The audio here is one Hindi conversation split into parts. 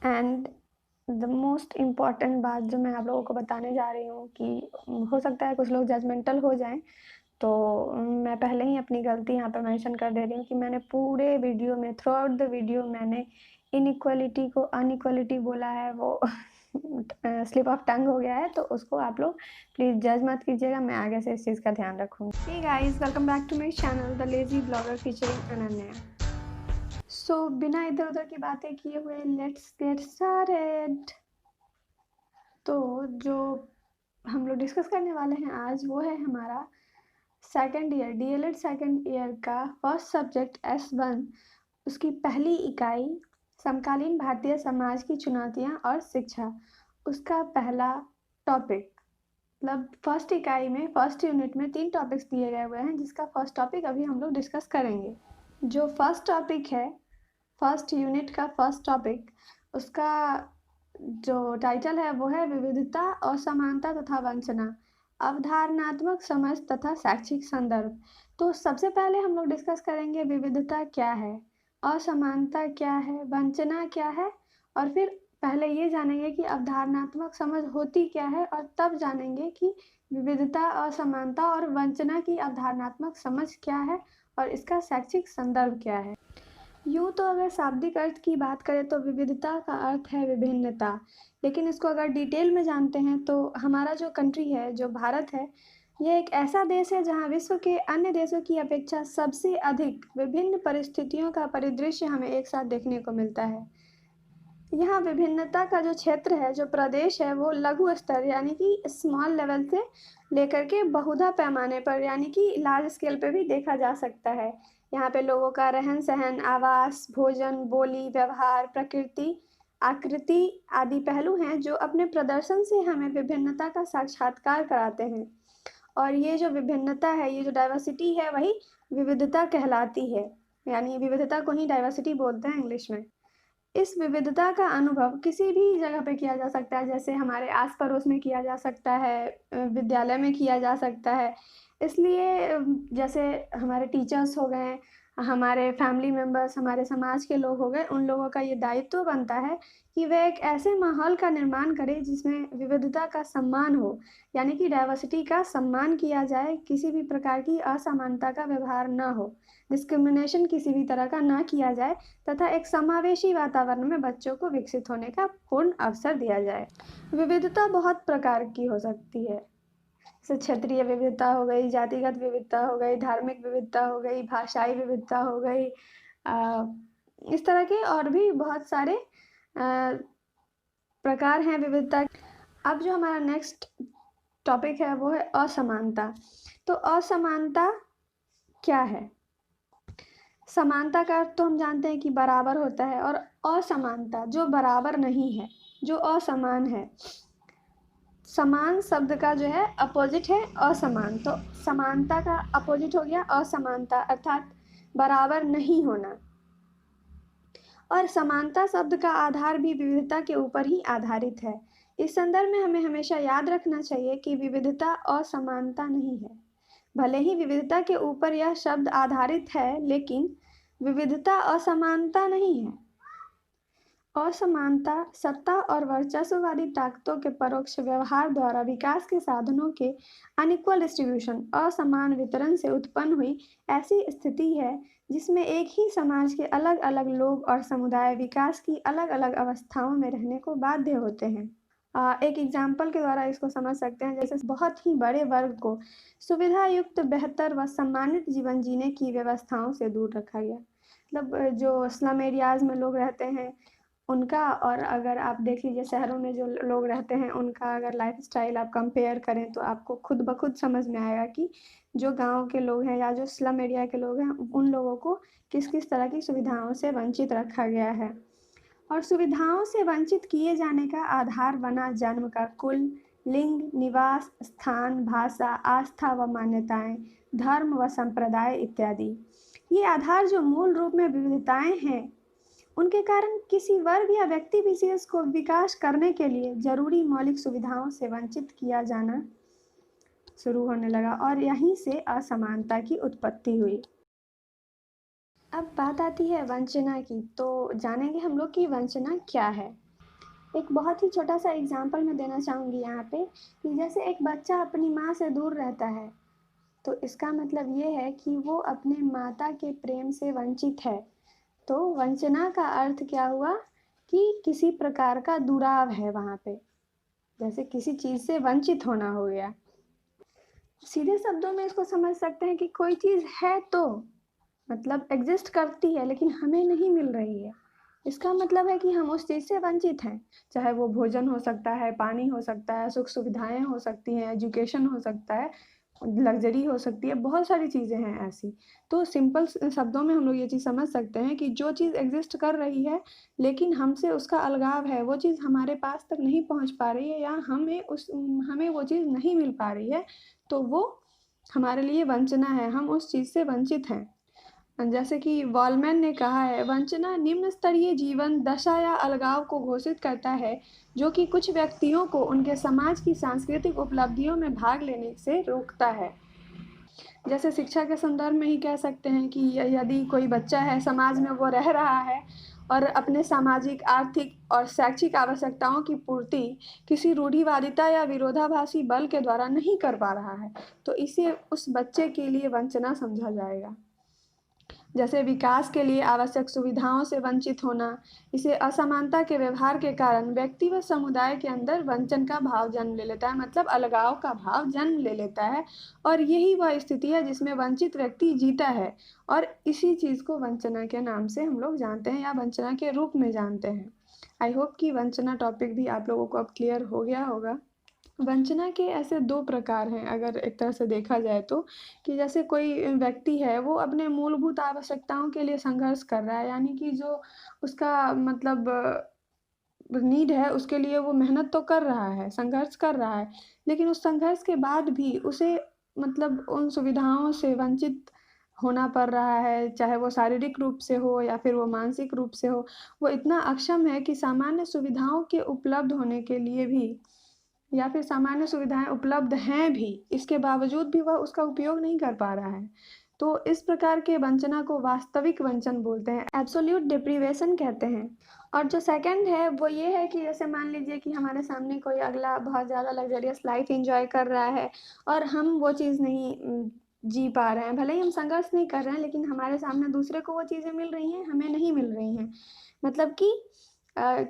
एंड द मोस्ट इम्पॉर्टेंट बात जो मैं आप लोगों को बताने जा रही हूँ कि हो सकता है कुछ लोग जजमेंटल हो जाएं, तो मैं पहले ही अपनी गलती यहाँ पर मेंशन कर दे रही हूँ कि मैंने पूरे वीडियो में थ्रू आउट द वीडियो मैंने इनइक्वालिटी को अनइक्वालिटी बोला है, वो स्लिप ऑफ टंग हो गया है, तो उसको आप लोग प्लीज़ जज मत कीजिएगा। मैं आगे से इस चीज़ का ध्यान रखूँगी। Hey guys, welcome back to my channel the lazy blogger featuring Ananya. So बिना इधर उधर की बातें किए हुए लेट्स गेट स्टार्टेड। तो जो हम लोग डिस्कस करने वाले हैं आज वो है हमारा second year DElEd second year का फर्स्ट सब्जेक्ट S1, उसकी पहली इकाई समकालीन भारतीय समाज की चुनौतियां और शिक्षा। उसका पहला टॉपिक, मतलब फर्स्ट इकाई में फर्स्ट यूनिट में 3 टॉपिक्स दिए गए हुए हैं, जिसका फर्स्ट टॉपिक अभी हम लोग डिस्कस करेंगे। जो फर्स्ट टॉपिक है फर्स्ट यूनिट का फर्स्ट टॉपिक, उसका जो टाइटल है वो है विविधता, असमानता तथा वंचना, अवधारणात्मक समझ तथा शैक्षिक संदर्भ। तो सबसे पहले हम लोग डिस्कस करेंगे विविधता क्या है, असमानता क्या है, वंचना क्या है, और फिर पहले ये जानेंगे कि अवधारणात्मक समझ होती क्या है, और तब जानेंगे कि विविधता, असमानता और वंचना की अवधारणात्मक समझ क्या है और इसका शैक्षिक संदर्भ क्या है। यूँ तो अगर शाब्दिक अर्थ की बात करें तो विविधता का अर्थ है विभिन्नता, लेकिन इसको अगर डिटेल में जानते हैं तो हमारा जो कंट्री है, जो भारत है, ये एक ऐसा देश है जहाँ विश्व के अन्य देशों की अपेक्षा सबसे अधिक विभिन्न परिस्थितियों का परिदृश्य हमें एक साथ देखने को मिलता है। यहाँ विभिन्नता का जो क्षेत्र है, जो प्रदेश है, वो लघु स्तर यानी कि स्मॉल लेवल से लेकर के बहुधा पैमाने पर यानी कि लार्ज स्केल पे भी देखा जा सकता है। यहाँ पे लोगों का रहन सहन, आवास, भोजन, बोली, व्यवहार, प्रकृति, आकृति आदि पहलू हैं जो अपने प्रदर्शन से हमें विभिन्नता का साक्षात्कार कराते हैं। और ये जो विभिन्नता है, ये जो डाइवर्सिटी है, वही विविधता कहलाती है। यानी विविधता को ही डाइवर्सिटी बोलते हैं इंग्लिश में। इस विविधता का अनुभव किसी भी जगह पे किया जा सकता है, जैसे हमारे आस पड़ोस में किया जा सकता है, विद्यालय में किया जा सकता है। इसलिए जैसे हमारे टीचर्स हो गए, हमारे फैमिली मेम्बर्स, हमारे समाज के लोग हो गए, उन लोगों का ये दायित्व बनता है कि वे एक ऐसे माहौल का निर्माण करें जिसमें विविधता का सम्मान हो, यानी कि डाइवर्सिटी का सम्मान किया जाए, किसी भी प्रकार की असमानता का व्यवहार ना हो, डिस्क्रिमिनेशन किसी भी तरह का ना किया जाए, तथा एक समावेशी वातावरण में बच्चों को विकसित होने का पूर्ण अवसर दिया जाए। विविधता बहुत प्रकार की हो सकती है, जैसे क्षेत्रीय विविधता हो गई, जातिगत विविधता हो गई, धार्मिक विविधता हो गई, भाषाई विविधता हो गई, इस तरह के और भी बहुत सारे प्रकार हैं विविधता। अब जो हमारा नेक्स्ट टॉपिक है वो है असमानता। तो असमानता क्या है? समानता का अर्थ तो हम जानते हैं कि बराबर होता है, और असमानता जो बराबर नहीं है, जो असमान है। समान शब्द का जो है अपोजिट है असमान, तो समानता का अपोजिट हो गया असमानता, अर्थात बराबर नहीं होना। और समानता शब्द का आधार भी विविधता के ऊपर ही आधारित है। इस संदर्भ में हमें हमेशा याद रखना चाहिए कि विविधता असमानता नहीं है। भले ही विविधता के ऊपर यह शब्द आधारित है, लेकिन विविधता असमानता नहीं है। असमानता सत्ता और वर्चस्ववादी ताकतों के परोक्ष व्यवहार द्वारा विकास के साधनों के अनइक्वल डिस्ट्रीब्यूशन, असमान वितरण से उत्पन्न हुई ऐसी स्थिति है जिसमें एक ही समाज के अलग अलग लोग और समुदाय विकास की अलग अलग अवस्थाओं में रहने को बाध्य होते हैं। एक एग्जाम्पल के द्वारा इसको समझ सकते हैं, जैसे बहुत ही बड़े वर्ग को सुविधा युक्त, बेहतर व सम्मानित जीवन जीने की व्यवस्थाओं से दूर रखा गया। मतलब जो स्लम एरियाज में लोग रहते हैं उनका, और अगर आप देख लीजिए शहरों में जो लोग रहते हैं उनका अगर लाइफस्टाइल आप कंपेयर करें तो आपको खुद ब खुद समझ में आएगा कि जो गांव के लोग हैं या जो स्लम एरिया के लोग हैं उन लोगों को किस किस तरह की सुविधाओं से वंचित रखा गया है। और सुविधाओं से वंचित किए जाने का आधार बना जन्म का कुल, लिंग, निवास स्थान, भाषा, आस्था व मान्यताएं, धर्म व संप्रदाय इत्यादि। ये आधार जो मूल रूप में विविधताएं हैं, उनके कारण किसी वर्ग या व्यक्ति विशेष को विकास करने के लिए जरूरी मौलिक सुविधाओं से वंचित किया जाना शुरू होने लगा, और यहीं से असमानता की उत्पत्ति हुई। अब बात आती है वंचना की, तो जानेंगे हम लोग कि वंचना क्या है। एक बहुत ही छोटा-सा एग्ज़ाम्पल मैं देना चाहूँगी यहाँ पे कि जैसे एक बच्चा अपनी माँ से दूर रहता है, तो इसका मतलब ये है कि वो अपने माता के प्रेम से वंचित है। तो वंचना का अर्थ क्या हुआ कि किसी प्रकार का दुराव है वहाँ पे, जैसे किसी चीज़ से वंचित होना हो गया। सीधे शब्दों में इसको समझ सकते हैं कि कोई चीज़ है तो मतलब एग्जिस्ट करती है लेकिन हमें नहीं मिल रही है। इसका मतलब है कि हम उस चीज़ से वंचित हैं। चाहे वो भोजन हो सकता है, पानी हो सकता है, सुख सुविधाएँ हो सकती हैं, एजुकेशन हो सकता है, लग्ज़री हो सकती है, बहुत सारी चीज़ें हैं ऐसी। तो सिंपल शब्दों में हम लोग ये चीज़ समझ सकते हैं कि जो चीज़ एग्जिस्ट कर रही है लेकिन हमसे उसका अलगाव है, वो चीज़ हमारे पास तक नहीं पहुँच पा रही है या हमें वो चीज़ नहीं मिल पा रही है, तो वो हमारे लिए वंचना है, हम उस चीज़ से वंचित हैं। जैसे कि वॉलमैन ने कहा है, वंचना निम्न स्तरीय जीवन दशा या अलगाव को घोषित करता है जो कि कुछ व्यक्तियों को उनके समाज की सांस्कृतिक उपलब्धियों में भाग लेने से रोकता है। जैसे शिक्षा के संदर्भ में ही कह सकते हैं कि यदि कोई बच्चा है, समाज में वो रह रहा है और अपने सामाजिक, आर्थिक और शैक्षिक आवश्यकताओं की पूर्ति किसी रूढ़िवादिता या विरोधाभासी बल के द्वारा नहीं कर पा रहा है, तो इसे उस बच्चे के लिए वंचना समझा जाएगा। जैसे विकास के लिए आवश्यक सुविधाओं से वंचित होना, इसे असमानता के व्यवहार के कारण व्यक्ति व समुदाय के अंदर वंचन का भाव जन्म ले लेता है, मतलब अलगाव का भाव जन्म ले लेता है और यही वह स्थिति है जिसमें वंचित व्यक्ति जीता है और इसी चीज़ को वंचना के नाम से हम लोग जानते हैं या वंचना के रूप में जानते हैं। आई होप कि वंचना टॉपिक भी आप लोगों को अब क्लियर हो गया होगा। वंचना के ऐसे 2 प्रकार हैं अगर एक तरह से देखा जाए तो, कि जैसे कोई व्यक्ति है वो अपने मूलभूत आवश्यकताओं के लिए संघर्ष कर रहा है, यानी कि जो उसका मतलब नीड है उसके लिए वो मेहनत तो कर रहा है, संघर्ष कर रहा है, लेकिन उस संघर्ष के बाद भी उसे मतलब उन सुविधाओं से वंचित होना पड़ रहा है, चाहे वो शारीरिक रूप से हो या फिर वो मानसिक रूप से हो। वो इतना अक्षम है कि सामान्य सुविधाओं के उपलब्ध होने के लिए भी या फिर सामान्य सुविधाएँ उपलब्ध हैं भी, इसके बावजूद भी वह उसका उपयोग नहीं कर पा रहा है। तो इस प्रकार के वंचना को वास्तविक वंचन बोलते हैं, एब्सोल्यूट डिप्रीवेशन कहते हैं। और जो सेकंड है वो ये है कि जैसे मान लीजिए कि हमारे सामने कोई अगला बहुत ज़्यादा लग्ज़रियस लाइफ़ एन्जॉय कर रहा है और हम वो चीज़ नहीं जी पा रहे हैं। भले ही हम संघर्ष नहीं कर रहे हैं लेकिन हमारे सामने दूसरे को वो चीज़ें मिल रही हैं, हमें नहीं मिल रही हैं। मतलब कि अ,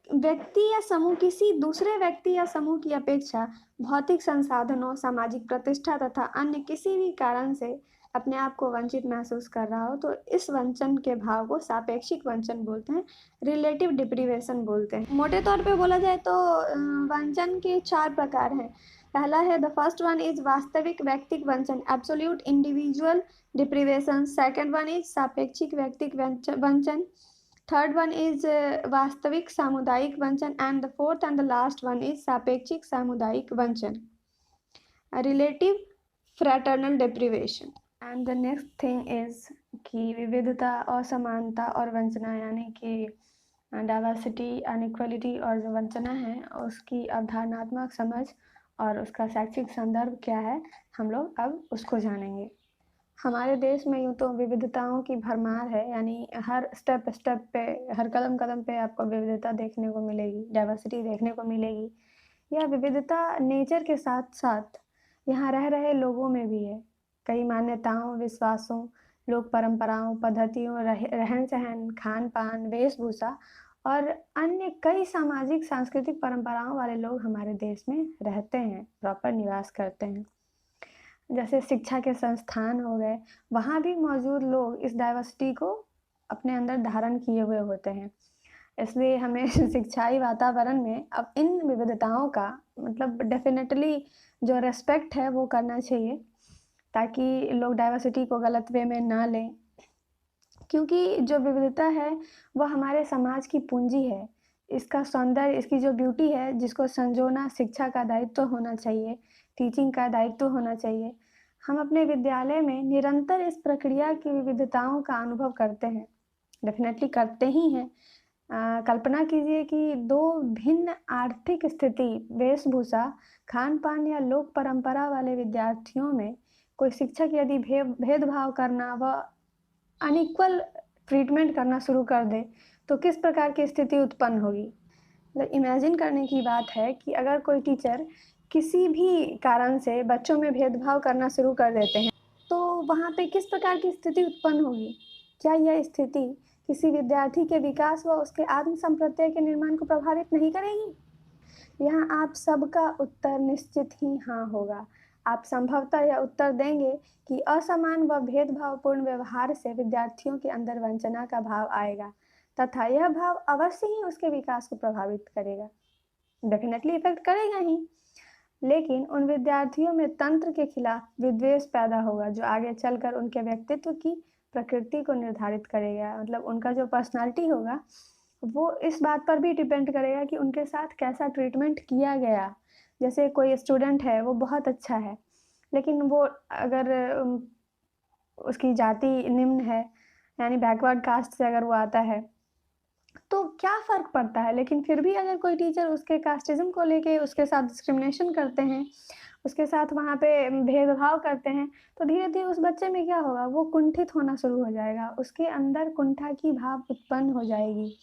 व्यक्ति या समूह किसी दूसरे व्यक्ति या समूह की अपेक्षा भौतिक संसाधनों, सामाजिक प्रतिष्ठा तथा अन्य किसी भी कारण से अपने आप को वंचित महसूस कर रहा हो, तो इस वंचन के भाव को सापेक्षिक वंचन बोलते हैं, रिलेटिव डिप्रीवेशन बोलते हैं। मोटे तौर पे बोला जाए तो वंचन के 4 प्रकार हैं। पहला है द फर्स्ट वन इज़ वास्तविक व्यक्तिक वंचन, absolute individual deprivation. Second one is सापेक्षिक व्यक्तिक वंचन। थर्ड वन इज वास्तविक सामुदायिक वंचन and the fourth and the last one is सापेक्षिक सामुदायिक वंचन, relative fraternal deprivation. And the next thing is कि विविधता, असमानता और वंचना, यानी कि डाइवर्सिटी, अनइक्वलिटी और जो वंचना है उसकी अवधारणात्मक समझ और उसका शैक्षिक संदर्भ क्या है, हम लोग अब उसको जानेंगे। हमारे देश में यूँ तो विविधताओं की भरमार है, यानी हर स्टेप पे, हर कदम पे आपको विविधता देखने को मिलेगी, डाइवर्सिटी देखने को मिलेगी। यह विविधता नेचर के साथ-साथ यहाँ रह रहे लोगों में भी है। कई मान्यताओं, विश्वासों, लोक परंपराओं, पद्धतियों, रहन-सहन, खान-पान, वेशभूषा और अन्य कई सामाजिक सांस्कृतिक परंपराओं वाले लोग हमारे देश में रहते हैं, प्रॉपर निवास करते हैं। जैसे शिक्षा के संस्थान हो गए, वहाँ भी मौजूद लोग इस डाइवर्सिटी को अपने अंदर धारण किए हुए होते हैं। इसलिए हमें शिक्षाई वातावरण में अब इन विविधताओं का मतलब डेफ़िनेटली जो रिस्पेक्ट है वो करना चाहिए, ताकि लोग डाइवर्सिटी को गलत वे में ना लें। क्योंकि जो विविधता है वो हमारे समाज की पूँजी है। इसका सौंदर्य, इसकी जो ब्यूटी है जिसको संजोना शिक्षा का दायित्व होना चाहिए, टीचिंग का दायित्व होना चाहिए। हम अपने विद्यालय में निरंतर इस प्रक्रिया की विविधताओं का अनुभव करते हैं, डेफ़िनेटली करते ही हैं। कल्पना कीजिए कि 2 भिन्न आर्थिक स्थिति, वेशभूषा, खान-पान या लोक परंपरा वाले विद्यार्थियों में कोई शिक्षक यदि भेदभाव करना व अनइक्वल ट्रीटमेंट करना शुरू कर दे, तो किस प्रकार की स्थिति उत्पन्न होगी? मतलब इमेजिन करने की बात है कि अगर कोई टीचर किसी भी कारण से बच्चों में भेदभाव करना शुरू कर देते हैं, तो वहाँ पे किस प्रकार की स्थिति उत्पन्न होगी? क्या यह स्थिति किसी विद्यार्थी के विकास व उसके आत्म-संप्रत्यय के निर्माण को प्रभावित नहीं करेगी? यहाँ आप सबका उत्तर निश्चित ही हाँ होगा। आप संभवतः यह उत्तर देंगे कि असमान व भेदभावपूर्ण व्यवहार से विद्यार्थियों के अंदर वंचना का भाव आएगा तथा यह भाव अवश्य ही उसके विकास को प्रभावित करेगा। डेफिनेटली इफेक्ट करेगा ही। लेकिन उन विद्यार्थियों में तंत्र के खिलाफ विद्वेष पैदा होगा जो आगे चलकर उनके व्यक्तित्व की प्रकृति को निर्धारित करेगा। मतलब उनका जो पर्सनालिटी होगा वो इस बात पर भी डिपेंड करेगा कि उनके साथ कैसा ट्रीटमेंट किया गया। जैसे कोई स्टूडेंट है वो बहुत अच्छा है, लेकिन वो अगर उसकी जाति निम्न है, यानी बैकवर्ड कास्ट से अगर वो आता है, तो क्या फ़र्क पड़ता है? लेकिन फिर भी अगर कोई टीचर उसके कास्टिज़्म को लेके उसके साथ डिस्क्रिमिनेशन करते हैं, उसके साथ वहाँ पे भेदभाव करते हैं, तो धीरे-धीरे उस बच्चे में क्या होगा, वो कुंठित होना शुरू हो जाएगा, उसके अंदर कुंठा की भाव उत्पन्न हो जाएगी।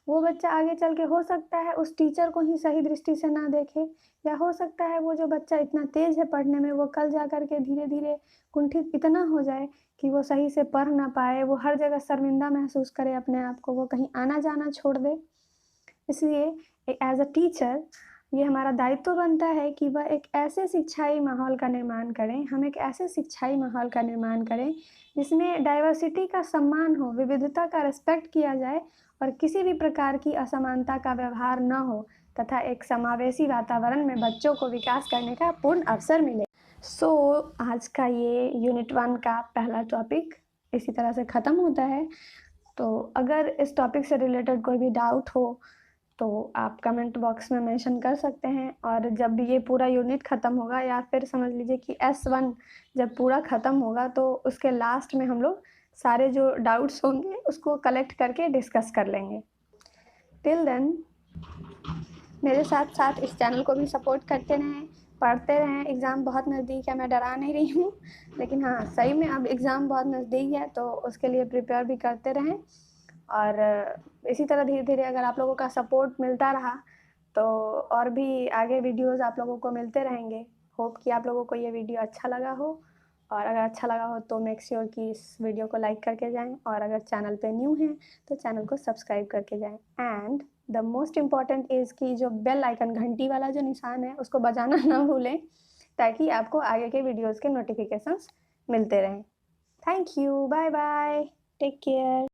वो बच्चा आगे चल के हो सकता है उस टीचर को ही सही दृष्टि से ना देखे, या हो सकता है वो जो बच्चा इतना तेज़ है पढ़ने में, वो कल जा कर के धीरे-धीरे कुंठित इतना हो जाए कि वो सही से पढ़ ना पाए, वो हर जगह शर्मिंदा महसूस करे अपने आप को, वो कहीं आना-जाना छोड़ दे। इसलिए एज़ अ टीचर ये हमारा दायित्व बनता है कि वह एक ऐसे शिक्षाई माहौल का निर्माण करें, हम एक ऐसे शिक्षाई माहौल का निर्माण करें जिसमें डाइवर्सिटी का सम्मान हो, विविधता का रिस्पेक्ट किया जाए और किसी भी प्रकार की असमानता का व्यवहार न हो तथा एक समावेशी वातावरण में बच्चों को विकास करने का पूर्ण अवसर मिले। आज का ये यूनिट 1 का पहला टॉपिक इसी तरह से ख़त्म होता है। तो अगर इस टॉपिक से रिलेटेड कोई भी डाउट हो, तो आप कमेंट बॉक्स में मेंशन कर सकते हैं, और जब ये पूरा यूनिट ख़त्म होगा या फिर समझ लीजिए कि S1 जब पूरा ख़त्म होगा, तो उसके लास्ट में हम लोग सारे जो डाउट्स होंगे उसको कलेक्ट करके डिस्कस कर लेंगे। टिल देन मेरे साथ-साथ इस चैनल को भी सपोर्ट करते रहें, पढ़ते रहें। एग्ज़ाम बहुत नज़दीक है, मैं डरा नहीं रही हूँ, लेकिन हाँ, सही में अब एग्ज़ाम बहुत नज़दीक है, तो उसके लिए प्रिपेयर भी करते रहें। और इसी तरह धीरे-धीरे अगर आप लोगों का सपोर्ट मिलता रहा, तो और भी आगे वीडियोज़ आप लोगों को मिलते रहेंगे। होप कि आप लोगों को ये वीडियो अच्छा लगा हो, और अगर अच्छा लगा हो तो मेक श्योर कि इस वीडियो को लाइक करके जाएँ, और अगर चैनल पे न्यू हैं, तो चैनल को सब्सक्राइब करके जाएँ। And the most important is कि जो बेल आइकन घंटी वाला जो निशान है, उसको बजाना ना भूलें, ताकि आपको आगे के वीडियोज़ के नोटिफ़िकेशंस मिलते रहें। Thank you, bye bye, take care.